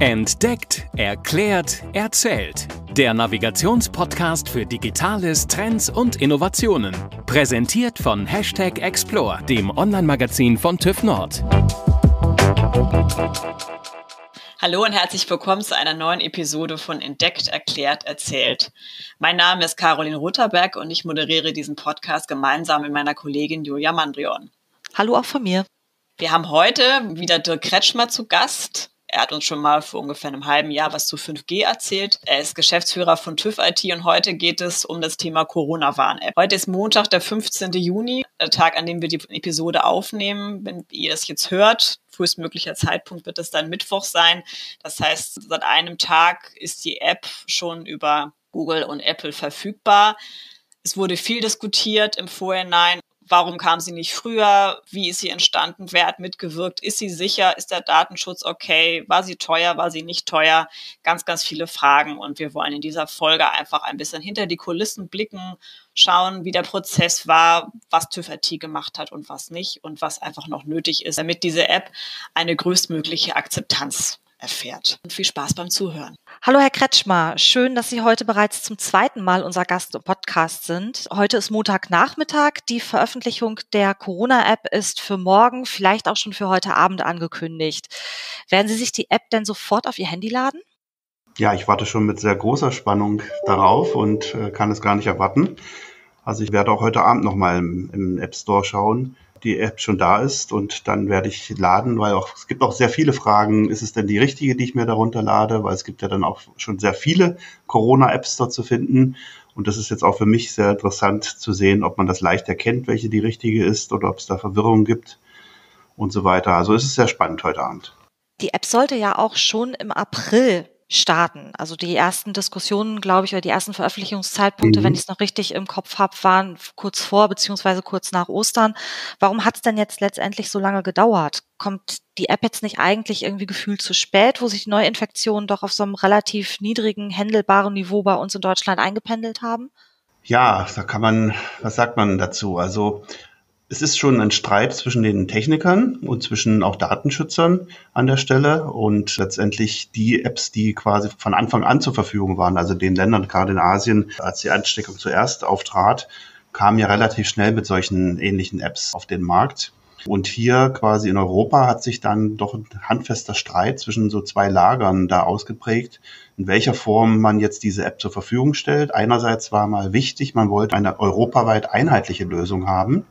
Entdeckt, erklärt, erzählt. Der Navigationspodcast für Digitales, Trends und Innovationen. Präsentiert von #Explore, dem Online-Magazin von TÜV NORD. Hallo und herzlich willkommen zu einer neuen Episode von Entdeckt, erklärt, erzählt. Mein Name ist Carolin Roterberg und ich moderiere diesen Podcast gemeinsam mit meiner Kollegin Julia Mandrión. Hallo auch von mir. Wir haben heute wieder Dirk Kretschmer zu Gast. Er hat uns schon mal vor ungefähr einem halben Jahr was zu 5G erzählt. Er ist Geschäftsführer von TÜV IT und heute geht es um das Thema Corona-Warn-App. Heute ist Montag, der 15. Juni, der Tag, an dem wir die Episode aufnehmen. Wenn ihr es jetzt hört, frühestmöglicher Zeitpunkt wird es dann Mittwoch sein. Das heißt, seit einem Tag ist die App schon über Google und Apple verfügbar. Es wurde viel diskutiert im Vorhinein. Warum kam sie nicht früher? Wie ist sie entstanden? Wer hat mitgewirkt? Ist sie sicher? Ist der Datenschutz okay? War sie teuer? War sie nicht teuer? Ganz, ganz viele Fragen. Und wir wollen in dieser Folge einfach ein bisschen hinter die Kulissen blicken, schauen, wie der Prozess war, was TÜV IT gemacht hat und was nicht und was einfach noch nötig ist, damit diese App eine größtmögliche Akzeptanz erfährt. Und viel Spaß beim Zuhören. Hallo Herr Kretschmer, schön, dass Sie heute bereits zum zweiten Mal unser Gast im Podcast sind. Heute ist Montagnachmittag. Die Veröffentlichung der Corona-App ist für morgen, vielleicht auch schon für heute Abend angekündigt. Werden Sie sich die App denn sofort auf Ihr Handy laden? Ja, ich warte schon mit sehr großer Spannung darauf und kann es gar nicht erwarten. Also ich werde auch heute Abend nochmal im App Store schauen, die App schon da ist und dann werde ich laden, weil es gibt auch sehr viele Fragen, ist es denn die richtige, die ich mir darunter lade, weil es gibt ja dann auch schon sehr viele Corona-Apps dort zu finden und das ist jetzt auch für mich sehr interessant zu sehen, ob man das leicht erkennt, welche die richtige ist oder ob es da Verwirrung gibt und so weiter. Also es ist sehr spannend heute Abend. Die App sollte ja auch schon im April starten. Also die ersten Diskussionen, glaube ich, oder die ersten Veröffentlichungszeitpunkte, wenn ich es noch richtig im Kopf habe, waren kurz vor bzw. kurz nach Ostern. Warum hat es denn jetzt letztendlich so lange gedauert? Kommt die App jetzt nicht eigentlich irgendwie gefühlt zu spät, wo sich die Neuinfektionen doch auf so einem relativ niedrigen, händelbaren Niveau bei uns in Deutschland eingependelt haben? Ja, was sagt man dazu? Also es ist schon ein Streit zwischen den Technikern und zwischen auch Datenschützern an der Stelle und letztendlich die Apps, die quasi von Anfang an zur Verfügung waren, also den Ländern, gerade in Asien, als die Ansteckung zuerst auftrat, kamen ja relativ schnell mit solchen ähnlichen Apps auf den Markt. Und hier quasi in Europa hat sich dann doch ein handfester Streit zwischen so zwei Lagern da ausgeprägt, in welcher Form man jetzt diese App zur Verfügung stellt. Einerseits war mal wichtig, man wollte eine europaweit einheitliche Lösung haben.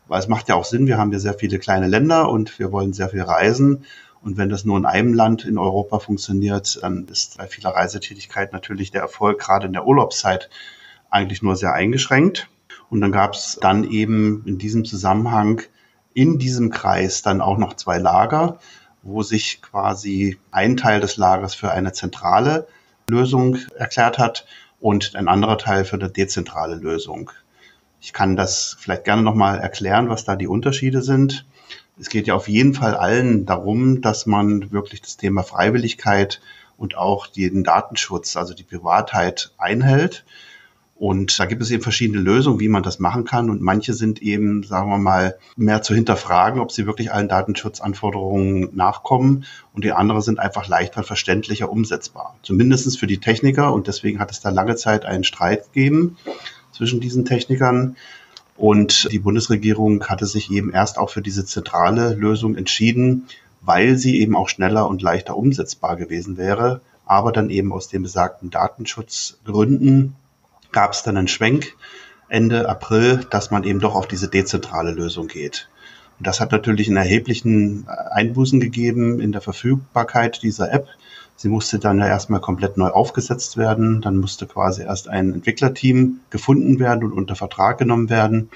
Weil es macht ja auch Sinn, wir haben ja sehr viele kleine Länder und wir wollen sehr viel reisen. Und wenn das nur in einem Land in Europa funktioniert, dann ist bei vieler Reisetätigkeit natürlich der Erfolg gerade in der Urlaubszeit eigentlich nur sehr eingeschränkt. Und dann gab es dann eben in diesem Zusammenhang in diesem Kreis dann auch noch zwei Lager, wo sich quasi ein Teil des Lagers für eine zentrale Lösung erklärt hat und ein anderer Teil für eine dezentrale Lösung. Ich kann das vielleicht gerne nochmal erklären, was da die Unterschiede sind. Es geht ja auf jeden Fall allen darum, dass man wirklich das Thema Freiwilligkeit und auch den Datenschutz, also die Privatheit einhält. Und da gibt es eben verschiedene Lösungen, wie man das machen kann. Und manche sind eben, sagen wir mal, mehr zu hinterfragen, ob sie wirklich allen Datenschutzanforderungen nachkommen. Und die anderen sind einfach leichter, verständlicher, umsetzbar. Zumindest für die Techniker. Und deswegen hat es da lange Zeit einen Streit gegeben zwischen diesen Technikern. Und die Bundesregierung hatte sich eben erst auch für diese zentrale Lösung entschieden, weil sie eben auch schneller und leichter umsetzbar gewesen wäre. Aber dann eben aus den besagten Datenschutzgründen gab es dann einen Schwenk Ende April, dass man eben doch auf diese dezentrale Lösung geht. Und das hat natürlich einen erheblichen Einbußen gegeben in der Verfügbarkeit dieser App. Sie musste dann ja erstmal komplett neu aufgesetzt werden. Dann musste quasi erst ein Entwicklerteam gefunden werden und unter Vertrag genommen werden,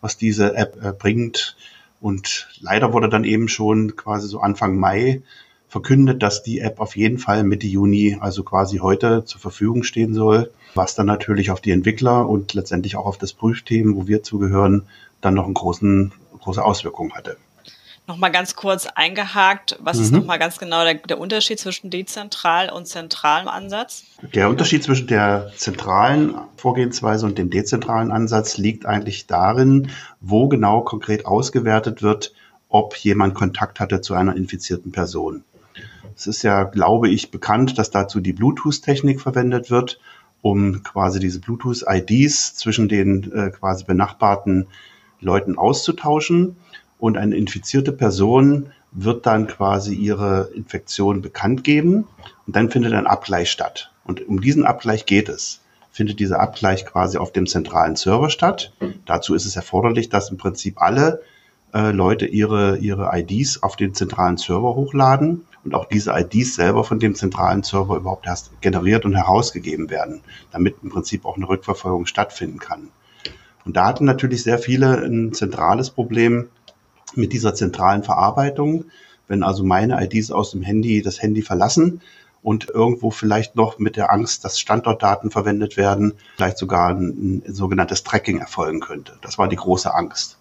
was diese App bringt. Und leider wurde dann eben schon quasi so Anfang Mai verkündet, dass die App auf jeden Fall Mitte Juni, also quasi heute, zur Verfügung stehen soll, was dann natürlich auf die Entwickler und letztendlich auch auf das Prüfteam, wo wir zugehören, dann noch große Auswirkungen hatte. Nochmal ganz kurz eingehakt, was ist nochmal ganz genau der Unterschied zwischen dezentral und zentralem Ansatz? Der Unterschied zwischen der zentralen Vorgehensweise und dem dezentralen Ansatz liegt eigentlich darin, wo genau konkret ausgewertet wird, ob jemand Kontakt hatte zu einer infizierten Person. Es ist ja, glaube ich, bekannt, dass dazu die Bluetooth-Technik verwendet wird, um quasi diese Bluetooth-IDs zwischen den quasi benachbarten Leuten auszutauschen. Und eine infizierte Person wird dann quasi ihre Infektion bekannt geben und dann findet ein Abgleich statt. Und um diesen Abgleich geht es. Findet dieser Abgleich quasi auf dem zentralen Server statt. Dazu ist es erforderlich, dass im Prinzip alle Leute ihre IDs auf den zentralen Server hochladen und auch diese IDs selber von dem zentralen Server überhaupt erst generiert und herausgegeben werden, damit im Prinzip auch eine Rückverfolgung stattfinden kann. Und da hatten natürlich sehr viele ein zentrales Problem mit dieser zentralen Verarbeitung. Wenn also meine IDs aus dem Handy das Handy verlassen und irgendwo vielleicht noch mit der Angst, dass Standortdaten verwendet werden, vielleicht sogar ein sogenanntes Tracking erfolgen könnte. Das war die große Angst.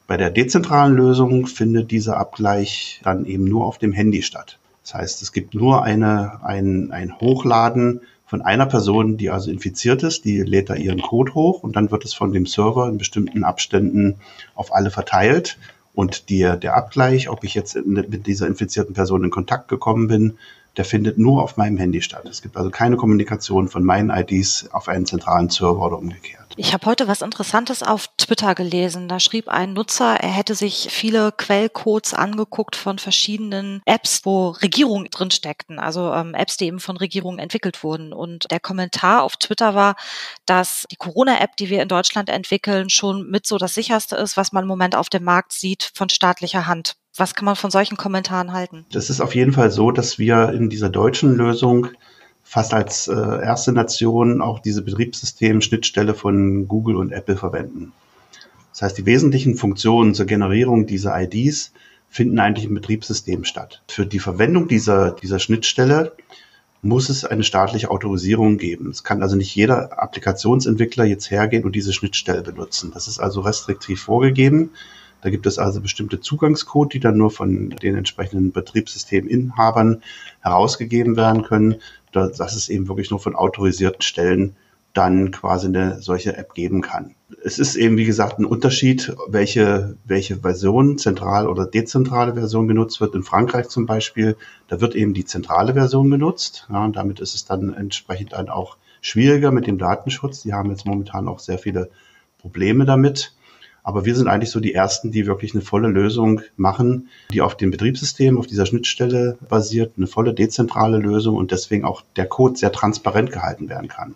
Bei der dezentralen Lösung findet dieser Abgleich dann eben nur auf dem Handy statt. Das heißt, es gibt nur ein Hochladen von einer Person, die also infiziert ist, die lädt da ihren Code hoch und dann wird es von dem Server in bestimmten Abständen auf alle verteilt. Und der Abgleich, ob ich jetzt mit dieser infizierten Person in Kontakt gekommen bin, der findet nur auf meinem Handy statt. Es gibt also keine Kommunikation von meinen IDs auf einen zentralen Server oder umgekehrt. Ich habe heute was Interessantes auf Twitter gelesen. Da schrieb ein Nutzer, er hätte sich viele Quellcodes angeguckt von verschiedenen Apps, wo Regierungen drin steckten, also Apps, die eben von Regierungen entwickelt wurden. Und der Kommentar auf Twitter war, dass die Corona-App, die wir in Deutschland entwickeln, schon mit so das sicherste ist, was man im Moment auf dem Markt sieht von staatlicher Hand. Was kann man von solchen Kommentaren halten? Das ist auf jeden Fall so, dass wir in dieser deutschen Lösung fast als erste Nation auch diese Betriebssystem-Schnittstelle von Google und Apple verwenden. Das heißt, die wesentlichen Funktionen zur Generierung dieser IDs finden eigentlich im Betriebssystem statt. Für die Verwendung dieser Schnittstelle muss es eine staatliche Autorisierung geben. Es kann also nicht jeder Applikationsentwickler jetzt hergehen und diese Schnittstelle benutzen. Das ist also restriktiv vorgegeben. Da gibt es also bestimmte Zugangscode, die dann nur von den entsprechenden Betriebssysteminhabern herausgegeben werden können, dass es eben wirklich nur von autorisierten Stellen dann quasi eine solche App geben kann. Es ist eben, wie gesagt, ein Unterschied, welche Version, zentral oder dezentrale Version genutzt wird. In Frankreich zum Beispiel, da wird eben die zentrale Version genutzt. Ja, und damit ist es dann entsprechend dann auch schwieriger mit dem Datenschutz. Die haben jetzt momentan auch sehr viele Probleme damit. Aber wir sind eigentlich so die Ersten, die wirklich eine volle Lösung machen, die auf dem Betriebssystem, auf dieser Schnittstelle basiert, eine volle dezentrale Lösung und deswegen auch der Code sehr transparent gehalten werden kann.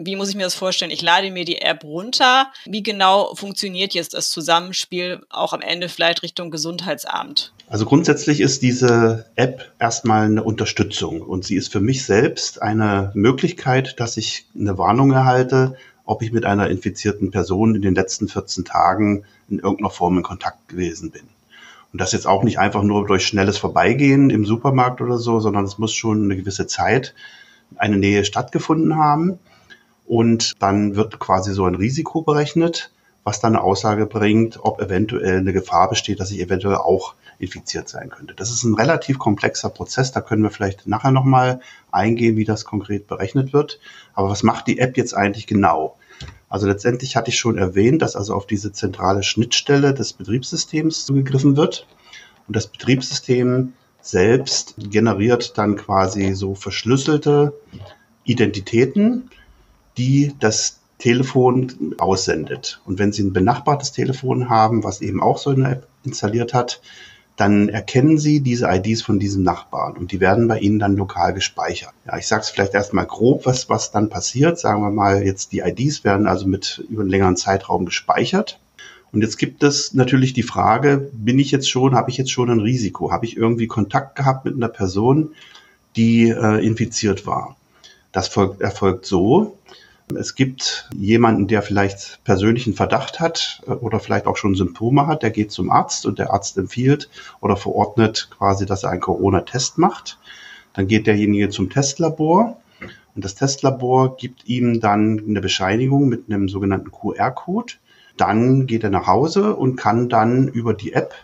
Wie muss ich mir das vorstellen? Ich lade mir die App runter. Wie genau funktioniert jetzt das Zusammenspiel auch am Ende vielleicht Richtung Gesundheitsamt? Also grundsätzlich ist diese App erstmal eine Unterstützung und sie ist für mich selbst eine Möglichkeit, dass ich eine Warnung erhalte, ob ich mit einer infizierten Person in den letzten 14 Tagen in irgendeiner Form in Kontakt gewesen bin. Und das jetzt auch nicht einfach nur durch schnelles Vorbeigehen im Supermarkt oder so, sondern es muss schon eine gewisse Zeit eine Nähe stattgefunden haben. Und dann wird quasi so ein Risiko berechnet, was dann eine Aussage bringt, ob eventuell eine Gefahr besteht, dass ich eventuell auch infiziert sein könnte. Das ist ein relativ komplexer Prozess, da können wir vielleicht nachher nochmal eingehen, wie das konkret berechnet wird. Aber was macht die App jetzt eigentlich genau? Also letztendlich hatte ich schon erwähnt, dass also auf diese zentrale Schnittstelle des Betriebssystems zugegriffen wird. Und das Betriebssystem selbst generiert dann quasi so verschlüsselte Identitäten, die das Telefon aussendet. Und wenn Sie ein benachbartes Telefon haben, was eben auch so eine App installiert hat, dann erkennen Sie diese IDs von diesem Nachbarn und die werden bei Ihnen dann lokal gespeichert. Ja, ich sage es vielleicht erstmal grob, was dann passiert. Sagen wir mal, jetzt die IDs werden also über einen längeren Zeitraum gespeichert. Und jetzt gibt es natürlich die Frage, habe ich jetzt schon ein Risiko? Habe ich irgendwie Kontakt gehabt mit einer Person, die infiziert war? Das erfolgt so. Es gibt jemanden, der vielleicht persönlichen Verdacht hat oder vielleicht auch schon Symptome hat, der geht zum Arzt und der Arzt empfiehlt oder verordnet quasi, dass er einen Corona-Test macht. Dann geht derjenige zum Testlabor und das Testlabor gibt ihm dann eine Bescheinigung mit einem sogenannten QR-Code. Dann geht er nach Hause und kann dann über die App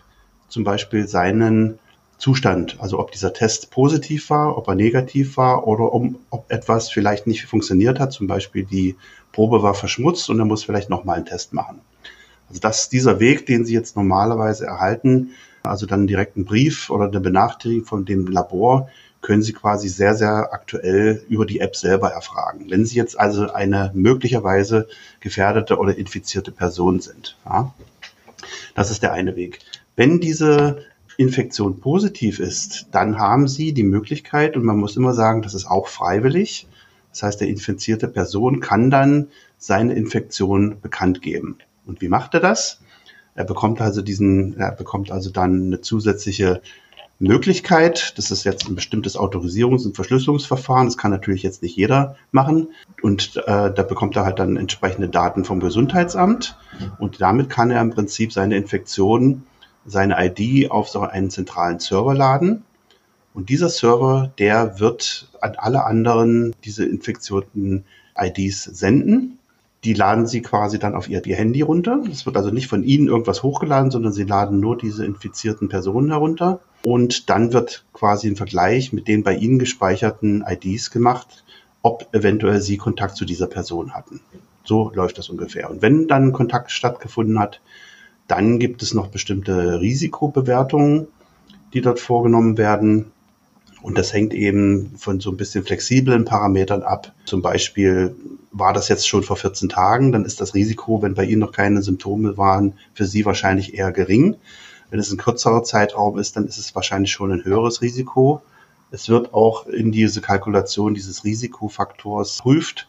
zum Beispiel seinen Zustand, also ob dieser Test positiv war, ob er negativ war oder ob etwas vielleicht nicht funktioniert hat, zum Beispiel die Probe war verschmutzt und er muss vielleicht nochmal einen Test machen. Also das ist dieser Weg, den Sie jetzt normalerweise erhalten, also dann direkt einen Brief oder eine Benachrichtigung von dem Labor, können Sie quasi sehr, sehr aktuell über die App selber erfragen. Wenn Sie jetzt also eine möglicherweise gefährdete oder infizierte Person sind. Ja, das ist der eine Weg. Wenn diese Infektion positiv ist, dann haben Sie die Möglichkeit, und man muss immer sagen, das ist auch freiwillig. Das heißt, der infizierte Person kann dann seine Infektion bekannt geben. Und wie macht er das? Er bekommt also dann eine zusätzliche Möglichkeit. Das ist jetzt ein bestimmtes Autorisierungs- und Verschlüsselungsverfahren. Das kann natürlich jetzt nicht jeder machen. Und da bekommt er halt dann entsprechende Daten vom Gesundheitsamt. Und damit kann er im Prinzip seine Infektion, seine ID auf so einen zentralen Server laden. Und dieser Server, der wird an alle anderen diese infizierten IDs senden. Die laden Sie quasi dann auf Ihr Handy runter. Es wird also nicht von Ihnen irgendwas hochgeladen, sondern Sie laden nur diese infizierten Personen herunter. Und dann wird quasi ein Vergleich mit den bei Ihnen gespeicherten IDs gemacht, ob eventuell Sie Kontakt zu dieser Person hatten. So läuft das ungefähr. Und wenn dann Kontakt stattgefunden hat, dann gibt es noch bestimmte Risikobewertungen, die dort vorgenommen werden. Und das hängt eben von so ein bisschen flexiblen Parametern ab. Zum Beispiel war das jetzt schon vor 14 Tagen, dann ist das Risiko, wenn bei Ihnen noch keine Symptome waren, für Sie wahrscheinlich eher gering. Wenn es ein kürzerer Zeitraum ist, dann ist es wahrscheinlich schon ein höheres Risiko. Es wird auch in diese Kalkulation dieses Risikofaktors geprüft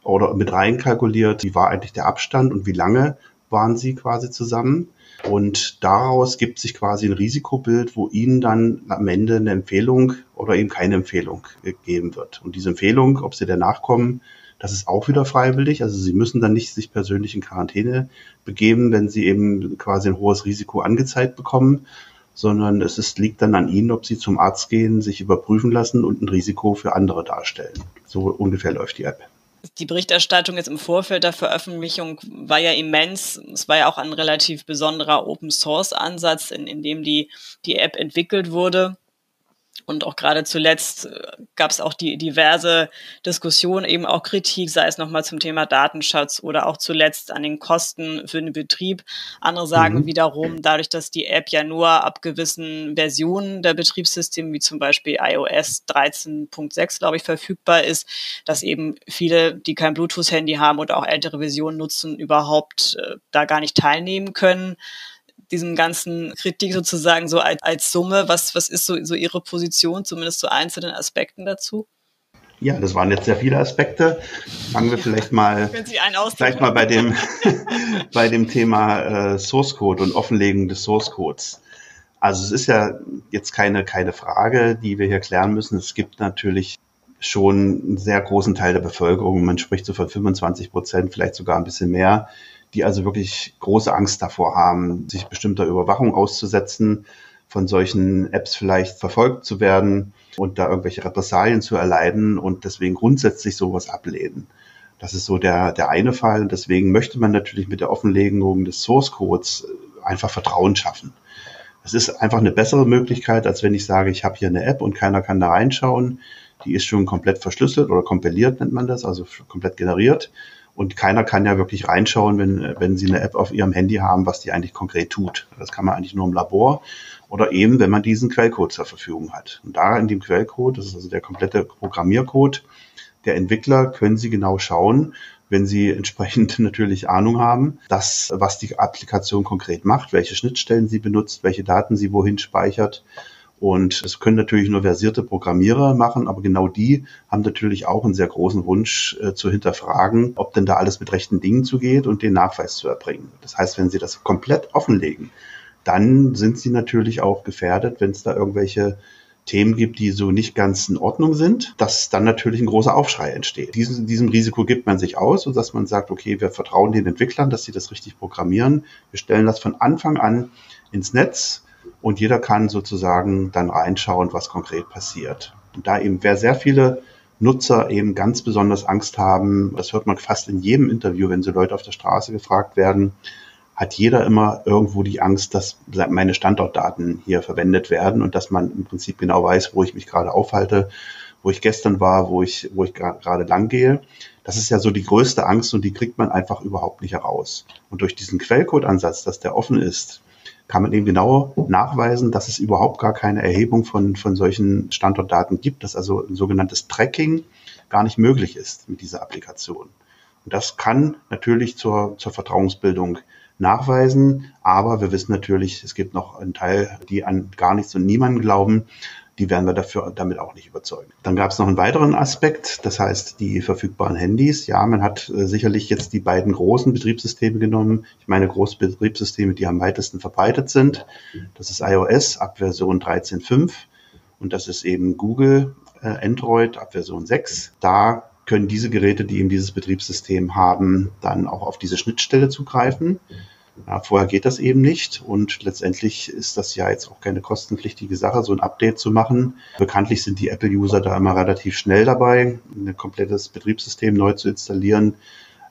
oder mit reinkalkuliert, wie war eigentlich der Abstand und wie lange waren Sie quasi zusammen. Und daraus gibt sich quasi ein Risikobild, wo Ihnen dann am Ende eine Empfehlung oder eben keine Empfehlung gegeben wird. Und diese Empfehlung, ob Sie danach kommen, das ist auch wieder freiwillig. Also Sie müssen dann nicht sich persönlich in Quarantäne begeben, wenn Sie eben quasi ein hohes Risiko angezeigt bekommen, sondern liegt dann an Ihnen, ob Sie zum Arzt gehen, sich überprüfen lassen und ein Risiko für andere darstellen. So ungefähr läuft die App. Die Berichterstattung jetzt im Vorfeld der Veröffentlichung war ja immens. Es war ja auch ein relativ besonderer Open-Source-Ansatz, in dem die App entwickelt wurde. Und auch gerade zuletzt gab es auch die diverse Diskussionen, eben auch Kritik, sei es nochmal zum Thema Datenschutz oder auch zuletzt an den Kosten für den Betrieb. Andere sagen wiederum, dadurch, dass die App ja nur ab gewissen Versionen der Betriebssysteme, wie zum Beispiel iOS 13.6, glaube ich, verfügbar ist, dass eben viele, die kein Bluetooth-Handy haben oder auch ältere Versionen nutzen, überhaupt da gar nicht teilnehmen können. Diesem ganzen Kritik sozusagen so als Summe, was ist so Ihre Position, zumindest zu einzelnen Aspekten dazu? Ja, das waren jetzt sehr viele Aspekte. Fangen wir vielleicht mal bei dem Thema Source Code und Offenlegen des Source Codes. Also es ist ja jetzt keine Frage, die wir hier klären müssen. Es gibt natürlich schon einen sehr großen Teil der Bevölkerung, man spricht so von 25%, vielleicht sogar ein bisschen mehr, die also wirklich große Angst davor haben, sich bestimmter Überwachung auszusetzen, von solchen Apps vielleicht verfolgt zu werden und da irgendwelche Repressalien zu erleiden und deswegen grundsätzlich sowas ablehnen. Das ist so der eine Fall. Und deswegen möchte man natürlich mit der Offenlegung des Source Codes einfach Vertrauen schaffen. Es ist einfach eine bessere Möglichkeit, als wenn ich sage, ich habe hier eine App und keiner kann da reinschauen. Die ist schon komplett verschlüsselt oder kompiliert, nennt man das, also komplett generiert. Und keiner kann ja wirklich reinschauen, wenn Sie eine App auf Ihrem Handy haben, was die eigentlich konkret tut. Das kann man eigentlich nur im Labor oder eben, wenn man diesen Quellcode zur Verfügung hat. Und da in dem Quellcode, das ist also der komplette Programmiercode der Entwickler, können Sie genau schauen, wenn Sie entsprechend natürlich Ahnung haben, was die Applikation konkret macht, welche Schnittstellen sie benutzt, welche Daten sie wohin speichert. Und es können natürlich nur versierte Programmierer machen, aber genau die haben natürlich auch einen sehr großen Wunsch zu hinterfragen, ob denn da alles mit rechten Dingen zugeht und den Nachweis zu erbringen. Das heißt, wenn Sie das komplett offenlegen, dann sind Sie natürlich auch gefährdet, wenn es da irgendwelche Themen gibt, die so nicht ganz in Ordnung sind, dass dann natürlich ein großer Aufschrei entsteht. Diesem Risiko gibt man sich aus, sodass man sagt, okay, wir vertrauen den Entwicklern, dass sie das richtig programmieren. Wir stellen das von Anfang an ins Netz. Und jeder kann sozusagen dann reinschauen, was konkret passiert. Und da eben sehr viele Nutzer eben ganz besonders Angst haben, das hört man fast in jedem Interview, wenn so Leute auf der Straße gefragt werden, hat jeder immer irgendwo die Angst, dass meine Standortdaten hier verwendet werden und dass man im Prinzip genau weiß, wo ich mich gerade aufhalte, wo ich gestern war, wo ich gerade lang gehe. Das ist ja so die größte Angst und die kriegt man einfach überhaupt nicht heraus. Und durch diesen Quellcode-Ansatz, dass der offen ist, kann man eben genau nachweisen, dass es überhaupt gar keine Erhebung von solchen Standortdaten gibt, dass also ein sogenanntes Tracking gar nicht möglich ist mit dieser Applikation. Und das kann natürlich zur Vertrauensbildung nachweisen, aber wir wissen natürlich, es gibt noch einen Teil, die an gar nichts und niemanden glauben, die werden wir damit auch nicht überzeugen. Dann gab es noch einen weiteren Aspekt, das heißt die verfügbaren Handys. Ja, man hat sicherlich jetzt die beiden großen Betriebssysteme genommen. Ich meine große Betriebssysteme, die am weitesten verbreitet sind. Das ist iOS ab Version 13.5 und das ist eben Google Android ab Version 6. Da können diese Geräte, die eben dieses Betriebssystem haben, dann auch auf diese Schnittstelle zugreifen. Ja, vorher geht das eben nicht und letztendlich ist das ja jetzt auch keine kostenpflichtige Sache, so ein Update zu machen. Bekanntlich sind die Apple-User da immer relativ schnell dabei, ein komplettes Betriebssystem neu zu installieren.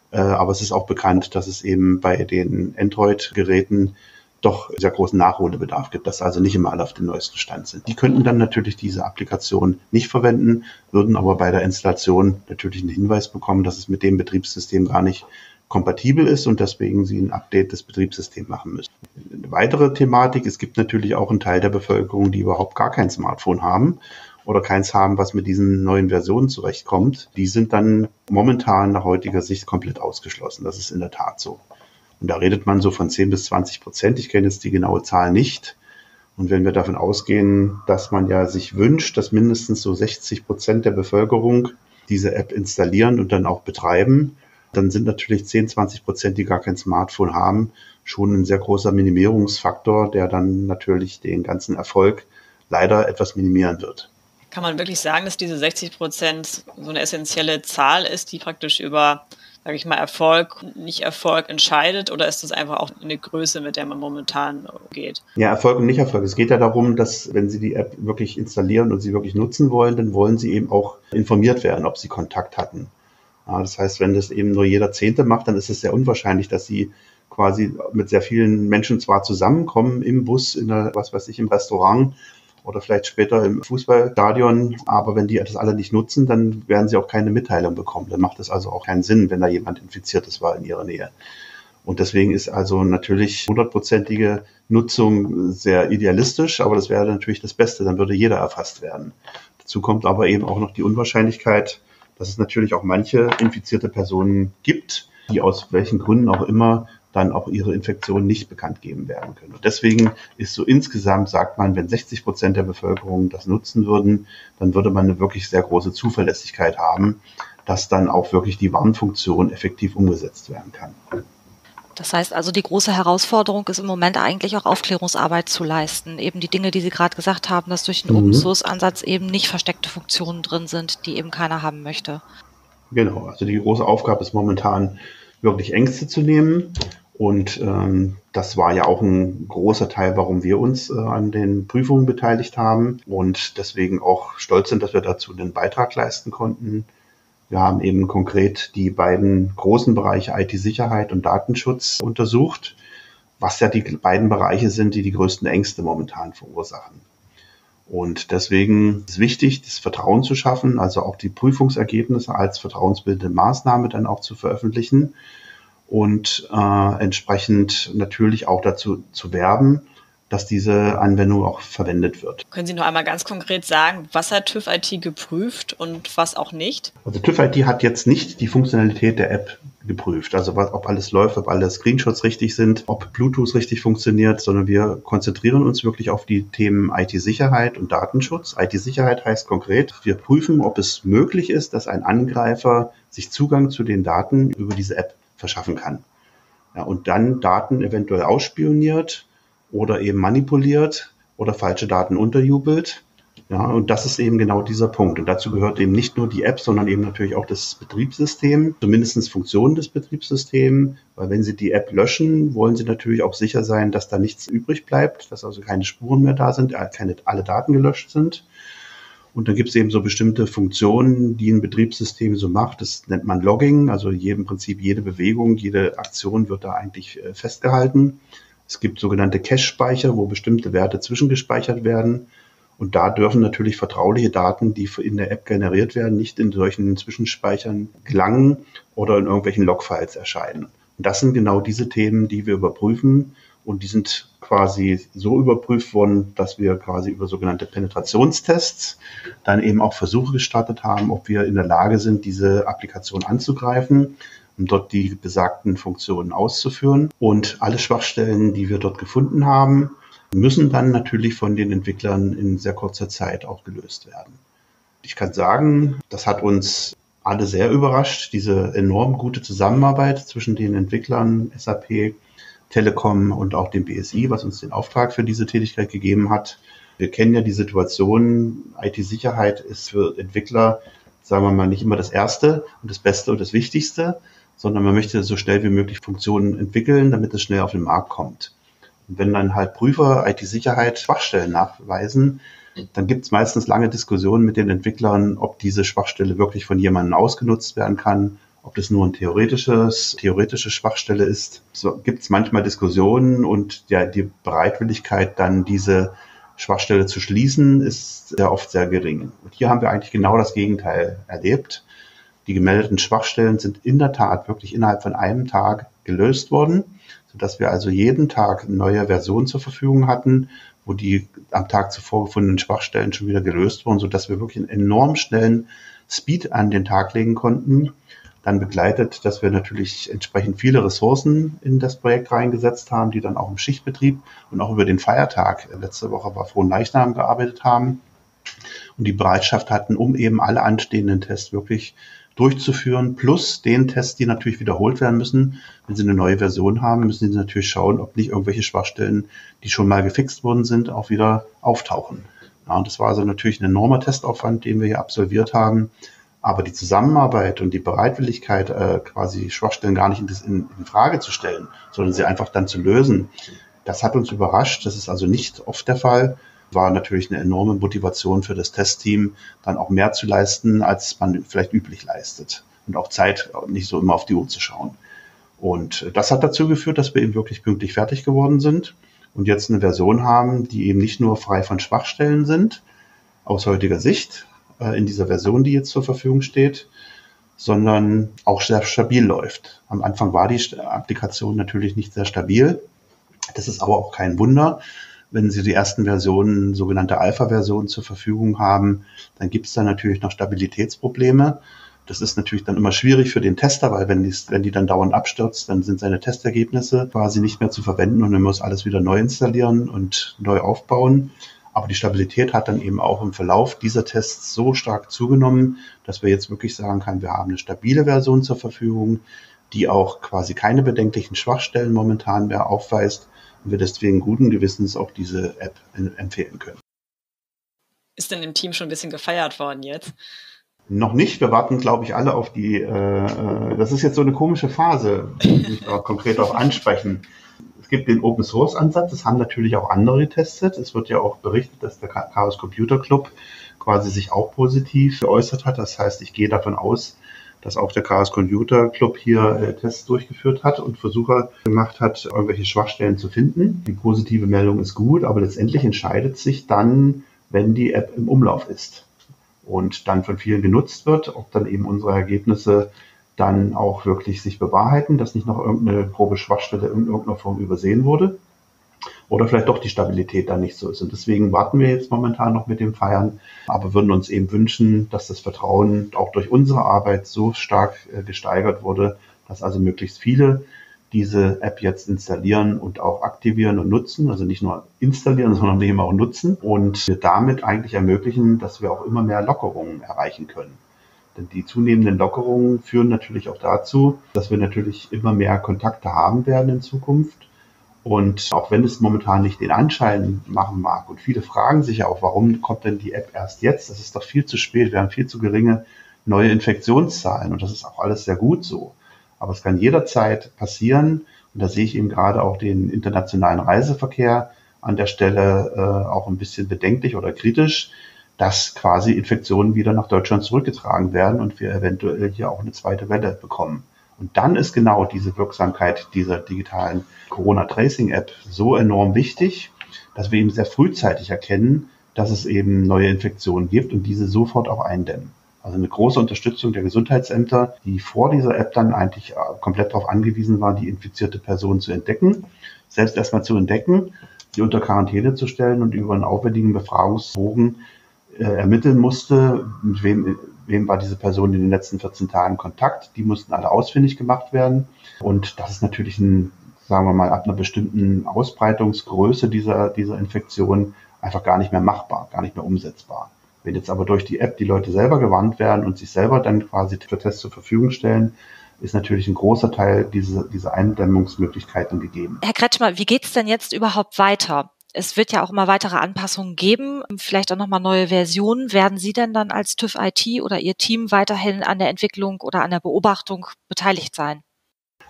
Aber es ist auch bekannt, dass es eben bei den Android-Geräten doch sehr großen Nachholbedarf gibt, dass also nicht immer alle auf dem neuesten Stand sind. Die könnten dann natürlich diese Applikation nicht verwenden, würden aber bei der Installation natürlich einen Hinweis bekommen, dass es mit dem Betriebssystem gar nicht kompatibel ist und deswegen sie ein Update des Betriebssystems machen müssen. Eine weitere Thematik, es gibt natürlich auch einen Teil der Bevölkerung, die überhaupt gar kein Smartphone haben oder keins haben, was mit diesen neuen Versionen zurechtkommt. Die sind dann momentan nach heutiger Sicht komplett ausgeschlossen. Das ist in der Tat so. Und da redet man so von 10-20%. Ich kenne jetzt die genaue Zahl nicht. Und wenn wir davon ausgehen, dass man ja sich wünscht, dass mindestens so 60% der Bevölkerung diese App installieren und dann auch betreiben, dann sind natürlich 10-20%, die gar kein Smartphone haben, schon ein sehr großer Minimierungsfaktor, der dann natürlich den ganzen Erfolg leider etwas minimieren wird. Kann man wirklich sagen, dass diese 60% so eine essentielle Zahl ist, die praktisch über, sage ich mal, Erfolg und Nicht-Erfolg entscheidet? Oder ist das einfach auch eine Größe, mit der man momentan geht? Ja, Erfolg und Nicht-Erfolg. Es geht ja darum, dass wenn Sie die App wirklich installieren und sie wirklich nutzen wollen, dann wollen Sie eben auch informiert werden, ob Sie Kontakt hatten. Ja, das heißt, wenn das eben nur jeder Zehnte macht, dann ist es sehr unwahrscheinlich, dass Sie quasi mit sehr vielen Menschen zwar zusammenkommen im Bus, im Restaurant oder vielleicht später im Fußballstadion, aber wenn die das alle nicht nutzen, dann werden sie auch keine Mitteilung bekommen. Dann macht es also auch keinen Sinn, wenn da jemand Infiziertes war in ihrer Nähe. Und deswegen ist also natürlich 100%ige Nutzung sehr idealistisch, aber das wäre natürlich das Beste, dann würde jeder erfasst werden. Dazu kommt aber eben auch noch die Unwahrscheinlichkeit, dass es natürlich auch manche infizierte Personen gibt, die aus welchen Gründen auch immer dann auch ihre Infektion nicht bekannt geben werden können. Und deswegen ist so insgesamt, sagt man, wenn 60% der Bevölkerung das nutzen würden, dann würde man eine wirklich sehr große Zuverlässigkeit haben, dass dann auch wirklich die Warnfunktion effektiv umgesetzt werden kann. Das heißt also, die große Herausforderung ist im Moment eigentlich auch Aufklärungsarbeit zu leisten. Eben die Dinge, die Sie gerade gesagt haben, dass durch den Open-Source-Ansatz eben nicht versteckte Funktionen drin sind, die eben keiner haben möchte. Genau, also die große Aufgabe ist momentan wirklich Ängste zu nehmen. Und das war ja auch ein großer Teil, warum wir uns an den Prüfungen beteiligt haben und deswegen auch stolz sind, dass wir dazu einen Beitrag leisten konnten. Wir haben eben konkret die beiden großen Bereiche IT-Sicherheit und Datenschutz untersucht, was ja die beiden Bereiche sind, die die größten Ängste momentan verursachen. Und deswegen ist wichtig, das Vertrauen zu schaffen, also auch die Prüfungsergebnisse als vertrauensbildende Maßnahme dann auch zu veröffentlichen und entsprechend natürlich auch dazu zu werben, dass diese Anwendung auch verwendet wird. Können Sie noch einmal ganz konkret sagen, was hat TÜV IT geprüft und was auch nicht? Also TÜV IT hat jetzt nicht die Funktionalität der App geprüft, also ob alles läuft, ob alle Screenshots richtig sind, ob Bluetooth richtig funktioniert, sondern wir konzentrieren uns wirklich auf die Themen IT-Sicherheit und Datenschutz. IT-Sicherheit heißt konkret, wir prüfen, ob es möglich ist, dass ein Angreifer sich Zugang zu den Daten über diese App verschaffen kann. Ja, und dann Daten eventuell ausspioniert oder eben manipuliert oder falsche Daten unterjubelt. Ja, und das ist eben genau dieser Punkt. Und dazu gehört eben nicht nur die App, sondern eben natürlich auch das Betriebssystem, zumindest Funktionen des Betriebssystems. Weil wenn Sie die App löschen, wollen Sie natürlich auch sicher sein, dass da nichts übrig bleibt, dass also keine Spuren mehr da sind, alle Daten gelöscht sind. Und dann gibt es eben so bestimmte Funktionen, die ein Betriebssystem so macht. Das nennt man Logging, also im Prinzip jede Bewegung, jede Aktion wird da eigentlich festgehalten. Es gibt sogenannte Cache-Speicher, wo bestimmte Werte zwischengespeichert werden. Und da dürfen natürlich vertrauliche Daten, die in der App generiert werden, nicht in solchen Zwischenspeichern gelangen oder in irgendwelchen Logfiles erscheinen. Und das sind genau diese Themen, die wir überprüfen. Und die sind quasi so überprüft worden, dass wir quasi über sogenannte Penetrationstests dann eben auch Versuche gestartet haben, ob wir in der Lage sind, diese Applikation anzugreifen, um dort die besagten Funktionen auszuführen. Und alle Schwachstellen, die wir dort gefunden haben, müssen dann natürlich von den Entwicklern in sehr kurzer Zeit auch gelöst werden. Ich kann sagen, das hat uns alle sehr überrascht, diese enorm gute Zusammenarbeit zwischen den Entwicklern, SAP, Telekom und auch dem BSI, was uns den Auftrag für diese Tätigkeit gegeben hat. Wir kennen ja die Situation, IT-Sicherheit ist für Entwickler, sagen wir mal, nicht immer das Erste und das Beste und das Wichtigste, sondern man möchte so schnell wie möglich Funktionen entwickeln, damit es schnell auf den Markt kommt. Und wenn dann halt Prüfer IT-Sicherheit Schwachstellen nachweisen, dann gibt es meistens lange Diskussionen mit den Entwicklern, ob diese Schwachstelle wirklich von jemandem ausgenutzt werden kann, ob das nur eine theoretische Schwachstelle ist. So gibt es manchmal Diskussionen und ja, die Bereitwilligkeit, dann diese Schwachstelle zu schließen, ist sehr oft sehr gering. Und hier haben wir eigentlich genau das Gegenteil erlebt. Die gemeldeten Schwachstellen sind in der Tat wirklich innerhalb von einem Tag gelöst worden, sodass wir also jeden Tag eine neue Version zur Verfügung hatten, wo die am Tag zuvor gefundenen Schwachstellen schon wieder gelöst wurden, sodass wir wirklich einen enorm schnellen Speed an den Tag legen konnten. Dann begleitet, dass wir natürlich entsprechend viele Ressourcen in das Projekt reingesetzt haben, die dann auch im Schichtbetrieb und auch über den Feiertag, letzte Woche war Fronleichnam, gearbeitet haben und die Bereitschaft hatten, um eben alle anstehenden Tests wirklich durchzuführen, plus den Tests, die natürlich wiederholt werden müssen. Wenn Sie eine neue Version haben, müssen Sie natürlich schauen, ob nicht irgendwelche Schwachstellen, die schon mal gefixt worden sind, auch wieder auftauchen. Ja, und das war also natürlich ein enormer Testaufwand, den wir hier absolviert haben. Aber die Zusammenarbeit und die Bereitwilligkeit, quasi Schwachstellen gar nicht in Frage zu stellen, sondern sie einfach dann zu lösen, das hat uns überrascht. Das ist also nicht oft der Fall. War natürlich eine enorme Motivation für das Testteam, dann auch mehr zu leisten, als man vielleicht üblich leistet. Und auch Zeit, nicht so immer auf die Uhr zu schauen. Und das hat dazu geführt, dass wir eben wirklich pünktlich fertig geworden sind und jetzt eine Version haben, die eben nicht nur frei von Schwachstellen sind, aus heutiger Sicht, in dieser Version, die jetzt zur Verfügung steht, sondern auch sehr stabil läuft. Am Anfang war die Applikation natürlich nicht sehr stabil. Das ist aber auch kein Wunder. Wenn Sie die ersten Versionen, sogenannte Alpha-Versionen zur Verfügung haben, dann gibt es da natürlich noch Stabilitätsprobleme. Das ist natürlich dann immer schwierig für den Tester, weil wenn die dann dauernd abstürzt, dann sind seine Testergebnisse quasi nicht mehr zu verwenden und er muss alles wieder neu installieren und neu aufbauen. Aber die Stabilität hat dann eben auch im Verlauf dieser Tests so stark zugenommen, dass wir jetzt wirklich sagen können, wir haben eine stabile Version zur Verfügung, die auch quasi keine bedenklichen Schwachstellen momentan mehr aufweist und wir deswegen guten Gewissens auch diese App empfehlen können. Ist denn im Team schon ein bisschen gefeiert worden jetzt? Noch nicht. Wir warten, glaube ich, alle auf die, das ist jetzt so eine komische Phase, die ich da konkret auch ansprechen. Es gibt den Open-Source-Ansatz, das haben natürlich auch andere getestet. Es wird ja auch berichtet, dass der Chaos Computer Club quasi sich auch positiv geäußert hat. Das heißt, ich gehe davon aus, dass auch der Chaos Computer Club hier Tests durchgeführt hat und Versuche gemacht hat, irgendwelche Schwachstellen zu finden. Die positive Meldung ist gut, aber letztendlich entscheidet sich dann, wenn die App im Umlauf ist und dann von vielen genutzt wird, ob dann eben unsere Ergebnisse dann auch wirklich sich bewahrheiten, dass nicht noch irgendeine grobe Schwachstelle in irgendeiner Form übersehen wurde oder vielleicht doch die Stabilität dann nicht so ist. Und deswegen warten wir jetzt momentan noch mit dem Feiern, aber würden uns eben wünschen, dass das Vertrauen auch durch unsere Arbeit so stark gesteigert wurde, dass also möglichst viele diese App jetzt installieren und auch aktivieren und nutzen, also nicht nur installieren, sondern eben auch nutzen und wir damit eigentlich ermöglichen, dass wir auch immer mehr Lockerungen erreichen können. Denn die zunehmenden Lockerungen führen natürlich auch dazu, dass wir natürlich immer mehr Kontakte haben werden in Zukunft. Und auch wenn es momentan nicht den Anschein machen mag und viele fragen sich ja auch, warum kommt denn die App erst jetzt? Das ist doch viel zu spät, wir haben viel zu geringe neue Infektionszahlen und das ist auch alles sehr gut so. Aber es kann jederzeit passieren und da sehe ich eben gerade auch den internationalen Reiseverkehr an der Stelle auch ein bisschen bedenklich oder kritisch, dass quasi Infektionen wieder nach Deutschland zurückgetragen werden und wir eventuell hier auch eine zweite Welle bekommen. Und dann ist genau diese Wirksamkeit dieser digitalen Corona-Tracing-App so enorm wichtig, dass wir eben sehr frühzeitig erkennen, dass es eben neue Infektionen gibt und diese sofort auch eindämmen. Also eine große Unterstützung der Gesundheitsämter, die vor dieser App dann eigentlich komplett darauf angewiesen waren, die infizierte Person zu entdecken, selbst erstmal zu entdecken, sie unter Quarantäne zu stellen und über einen aufwendigen Befragungsbogen ermitteln musste, mit wem war diese Person in den letzten 14 Tagen in Kontakt. Die mussten alle ausfindig gemacht werden. Und das ist natürlich sagen wir mal, ab einer bestimmten Ausbreitungsgröße dieser Infektion einfach gar nicht mehr machbar, gar nicht mehr umsetzbar. Wenn jetzt aber durch die App die Leute selber gewarnt werden und sich selber dann quasi für Tests zur Verfügung stellen, ist natürlich ein großer Teil dieser Eindämmungsmöglichkeiten gegeben. Herr Kretschmer, wie geht's denn jetzt überhaupt weiter? Es wird ja auch immer weitere Anpassungen geben, vielleicht auch nochmal neue Versionen. Werden Sie denn dann als TÜV IT oder Ihr Team weiterhin an der Entwicklung oder an der Beobachtung beteiligt sein?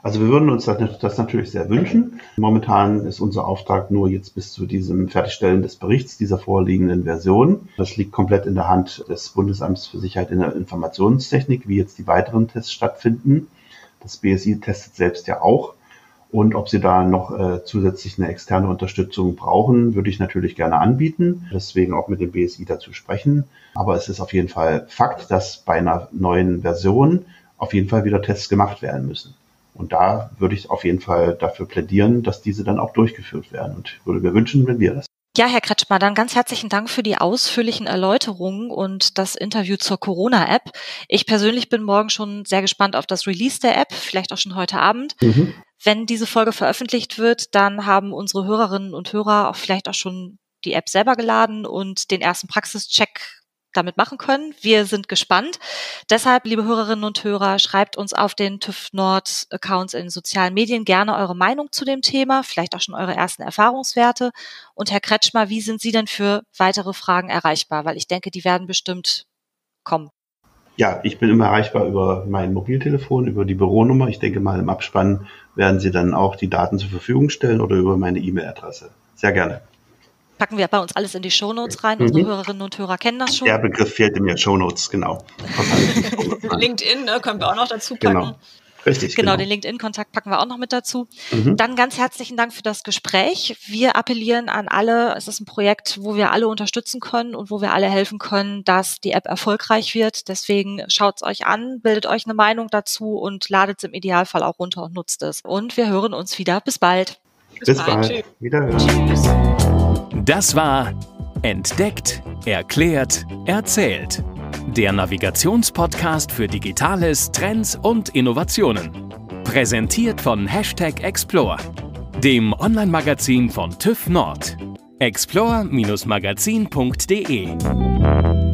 Also wir würden uns das natürlich sehr wünschen. Momentan ist unser Auftrag nur jetzt bis zu diesem Fertigstellen des Berichts dieser vorliegenden Version. Das liegt komplett in der Hand des Bundesamts für Sicherheit in der Informationstechnik, wie jetzt die weiteren Tests stattfinden. Das BSI testet selbst ja auch. Und ob Sie da noch zusätzlich eine externe Unterstützung brauchen, würde ich natürlich gerne anbieten. Deswegen auch mit dem BSI dazu sprechen. Aber es ist auf jeden Fall Fakt, dass bei einer neuen Version auf jeden Fall wieder Tests gemacht werden müssen. Und da würde ich auf jeden Fall dafür plädieren, dass diese dann auch durchgeführt werden. Und ich würde mir wünschen, wenn wir das. Ja, Herr Kretschmer, dann ganz herzlichen Dank für die ausführlichen Erläuterungen und das Interview zur Corona-App. Ich persönlich bin morgen schon sehr gespannt auf das Release der App, vielleicht auch schon heute Abend. Wenn diese Folge veröffentlicht wird, dann haben unsere Hörerinnen und Hörer auch vielleicht auch schon die App selber geladen und den ersten Praxischeck damit machen können. Wir sind gespannt. Deshalb, liebe Hörerinnen und Hörer, schreibt uns auf den TÜV NORD Accounts in den sozialen Medien gerne eure Meinung zu dem Thema, vielleicht auch schon eure ersten Erfahrungswerte. Und Herr Kretschmer, wie sind Sie denn für weitere Fragen erreichbar? Weil ich denke, die werden bestimmt kommen. Ja, ich bin immer erreichbar über mein Mobiltelefon, über die Büronummer. Ich denke mal, im Abspann werden Sie dann auch die Daten zur Verfügung stellen oder über meine E-Mail-Adresse. Sehr gerne. Packen wir bei uns alles in die Shownotes rein. Unsere Hörerinnen und Hörer kennen das schon. Der Begriff fehlt in mir, Shownotes, genau. LinkedIn, können wir auch noch dazu packen. Genau. Richtig, genau. Den LinkedIn-Kontakt packen wir auch noch mit dazu. Mhm. Dann ganz herzlichen Dank für das Gespräch. Wir appellieren an alle, es ist ein Projekt, wo wir alle unterstützen können und wo wir alle helfen können, dass die App erfolgreich wird. Deswegen schaut es euch an, bildet euch eine Meinung dazu und ladet es im Idealfall auch runter und nutzt es. Und wir hören uns wieder. Bis bald. Bis bald. Wiederhören. Tschüss. Das war Entdeckt, erklärt, erzählt. Der Navigationspodcast für Digitales, Trends und Innovationen. Präsentiert von #Explore, dem Online-Magazin von TÜV NORD. explore-magazin.de